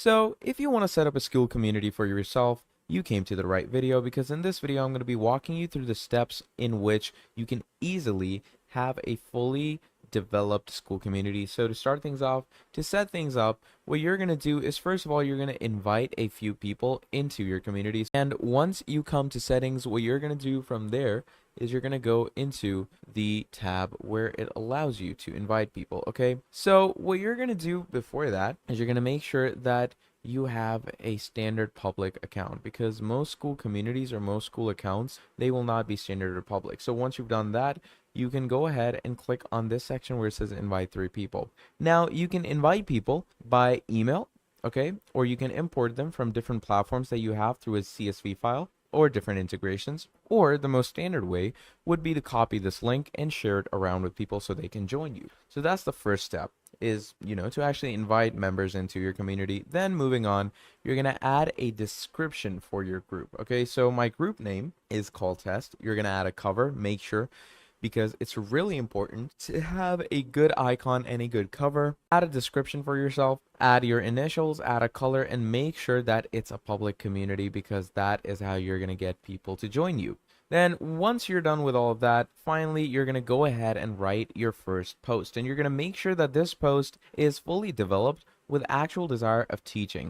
So if you want to set up a Skool community for yourself, you came to the right video, because in this video I'm going to be walking you through the steps in which you can easily have a fully developed Skool community. So to start things off, to set things up, what you're going to do is, first of all, you're going to invite a few people into your communities. And once you come to settings, what you're going to do from there is you're going to go into the tab where it allows you to invite people. Okay, so what you're going to do before that is you're going to make sure that you have a standard public account, because most Skool communities or most Skool accounts, they will not be standard or public. So once you've done that, you can go ahead and click on this section where it says invite 3 people. Now you can invite people by email, okay, or you can import them from different platforms that you have through a CSV file or different integrations, or the most standard way would be to copy this link and share it around with people so they can join you. So that's the first step, is, to actually invite members into your community. Then moving on, you're going to add a description for your group. Okay, so my group name is call test. You're going to add a cover, make sure, because it's really important to have a good icon and a good cover. Add a description for yourself, add your initials, add a color, and make sure that it's a public community, because that is how you're going to get people to join you. Then once you're done with all of that, finally, you're going to go ahead and write your first post, and you're going to make sure that this post is fully developed with actual desire of teaching.